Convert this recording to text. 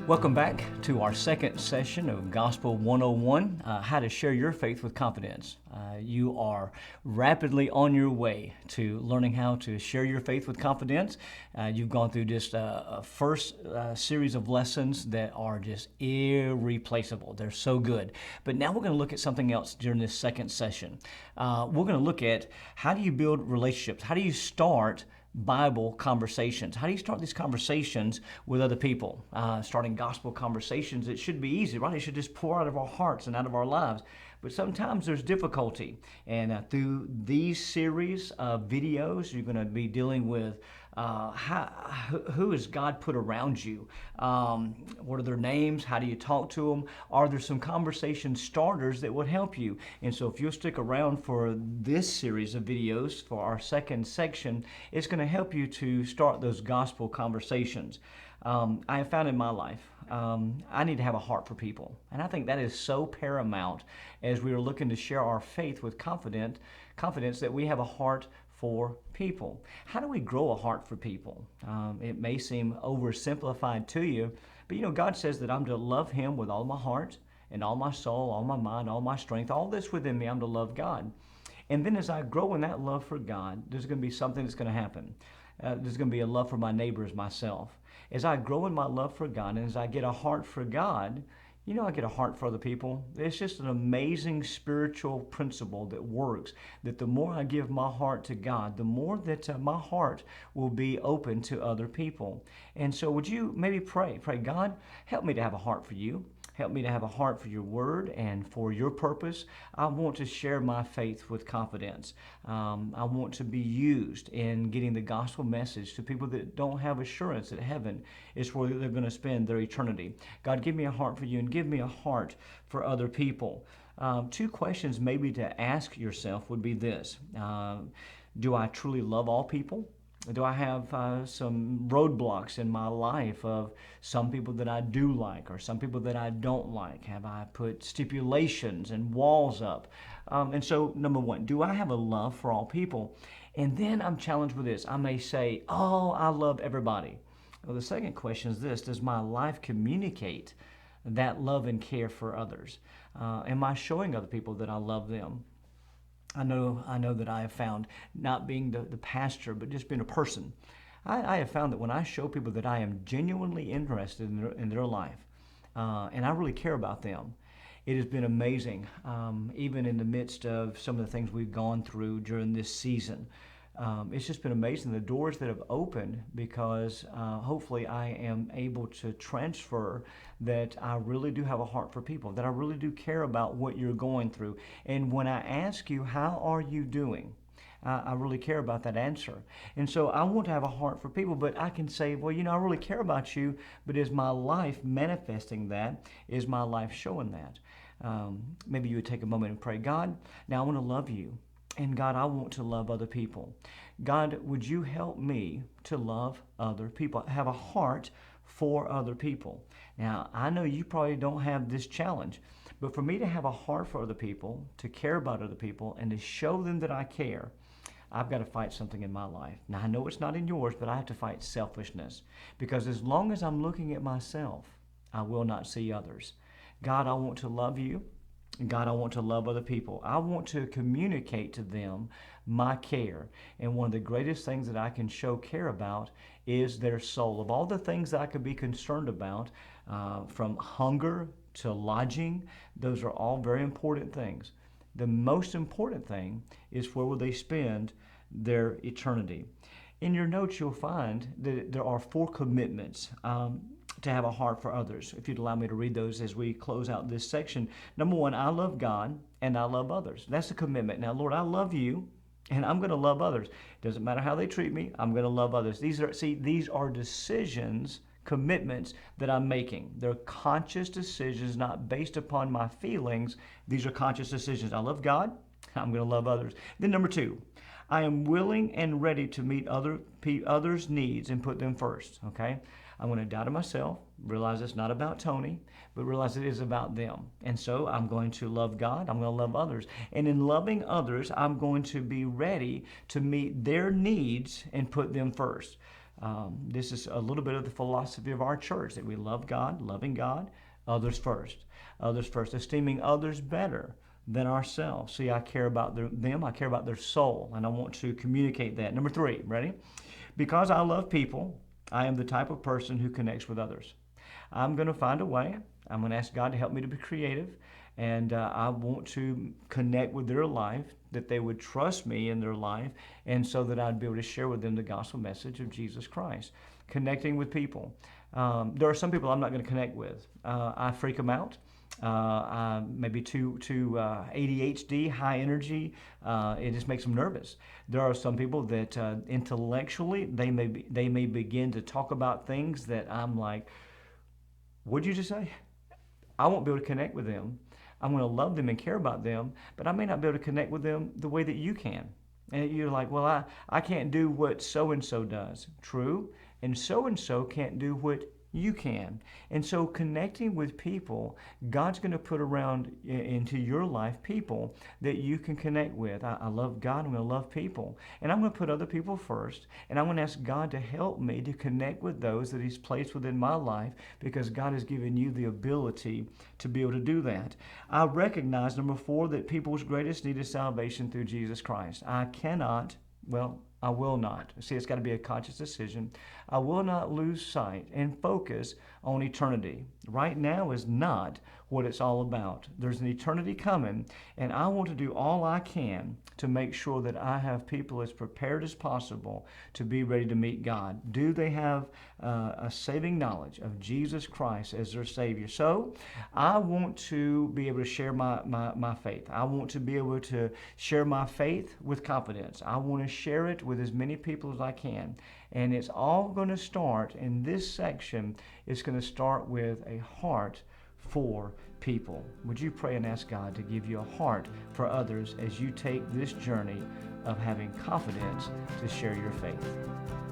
Welcome back to our second session of Gospel 101, How to Share Your Faith with Confidence. You are rapidly on your way to learning how to share your faith with confidence. You've gone through just a first series of lessons that are just irreplaceable. They're so good. But now we're going to look at something else during this second session. We're going to look at how do you build relationships? How do you start Bible conversations? How do you start these conversations with other people? Starting gospel conversations, it should be easy, right? It should just pour out of our hearts and out of our lives. But sometimes there's difficulty. And through these series of videos, you're going to be dealing with who has God put around you? What are their names? How do you talk to them? Are there some conversation starters that would help you? And so if you'll stick around for this series of videos for our second section, it's going to help you to start those gospel conversations. I have found in my life, I need to have a heart for people. And I think that is so paramount as we are looking to share our faith with confidence that we have a heart for people. How do we grow a heart for people? It may seem oversimplified to you, but God says that I'm to love Him with all my heart and all my soul, all my mind, all my strength, all this within me, I'm to love God. And then as I grow in that love for God, there's going to be something that's going to happen. There's going to be a love for my neighbors, myself. As I grow in my love for God and as I get a heart for God, I get a heart for other people. It's just an amazing spiritual principle that works, that the more I give my heart to God, the more that my heart will be open to other people. And so would you maybe pray, God, help me to have a heart for you. Help me to have a heart for your word and for your purpose. I want to share my faith with confidence. I want to be used in getting the gospel message to people that don't have assurance that heaven is where they're going to spend their eternity. God, give me a heart for you and give me a heart for other people. Two questions maybe to ask yourself would be this. Do I truly love all people? Do I have some roadblocks in my life of some people that I do like or some people that I don't like? Have I put stipulations and walls up? And so, number one, do I have a love for all people? And then I'm challenged with this. I may say, oh, I love everybody. Well, the second question is this: does my life communicate that love and care for others? Am I showing other people that I love them? I know that I have found, not being the pastor, but just being a person, I have found that when I show people that I am genuinely interested in their life, and I really care about them, it has been amazing, even in the midst of some of the things we've gone through during this season. It's just been amazing, the doors that have opened, because hopefully I am able to transfer that I really do have a heart for people, that I really do care about what you're going through. And when I ask you, how are you doing? I really care about that answer. And so I want to have a heart for people, but I can say, well, I really care about you, but is my life manifesting that? Is my life showing that? Maybe you would take a moment and pray, God, now I want to love you. And God, I want to love other people. God, would you help me to love other people, have a heart for other people? Now, I know you probably don't have this challenge, but for me to have a heart for other people, to care about other people, and to show them that I care, I've got to fight something in my life. Now, I know it's not in yours, but I have to fight selfishness. Because as long as I'm looking at myself, I will not see others. God, I want to love you. God, I want to love other people. I want to communicate to them my care. And one of the greatest things that I can show care about is their soul. Of all the things that I could be concerned about, from hunger to lodging, those are all very important things. The most important thing is where will they spend their eternity. In your notes, you'll find that there are 4 commitments to have a heart for others. If you'd allow me to read those as we close out this section. Number 1, I love God and I love others. That's a commitment. Now, Lord, I love you and I'm going to love others. Doesn't matter how they treat me, I'm going to love others. These are decisions, commitments that I'm making. They're conscious decisions, not based upon my feelings. These are conscious decisions. I love God, I'm going to love others. Then number 2, I am willing and ready to meet others' needs and put them first, okay? I'm going to die to myself, realize it's not about Tony, but realize it is about them. And so I'm going to love God, I'm going to love others. And in loving others, I'm going to be ready to meet their needs and put them first. This is a little bit of the philosophy of our church, that we love God, loving God, others first. Others first, esteeming others better than ourselves. See, I care about them, I care about their soul, and I want to communicate that. Number 3, ready? Because I love people, I am the type of person who connects with others. I'm going to find a way. I'm going to ask God to help me to be creative, and I want to connect with their life, that they would trust me in their life, and so that I'd be able to share with them the gospel message of Jesus Christ. Connecting with people. There are some people I'm not going to connect with. I freak them out. Maybe too ADHD, high energy. It just makes them nervous. There are some people that intellectually they may begin to talk about things that I'm like, what'd you just say? I won't be able to connect with them. I'm going to love them and care about them, but I may not be able to connect with them the way that you can. And you're like, well, I can't do what so-and-so does. True. And so can't do what you can. And so connecting with people, God's going to put around into your life people that you can connect with. I love God. I'm going to love people. And I'm going to put other people first. And I'm going to ask God to help me to connect with those that He's placed within my life, because God has given you the ability to be able to do that. I recognize, number 4, that people's greatest need is salvation through Jesus Christ. I will not. See, it's got to be a conscious decision. I will not lose sight and focus on eternity. Right now is not what it's all about. There's an eternity coming, and I want to do all I can to make sure that I have people as prepared as possible to be ready to meet God. Do they have a saving knowledge of Jesus Christ as their Savior? So I want to be able to share my faith. I want to be able to share my faith with confidence. I want to share it with as many people as I can. And it's all going to start in this section. It's going to start with a heart for people. Would you pray and ask God to give you a heart for others as you take this journey of having confidence to share your faith?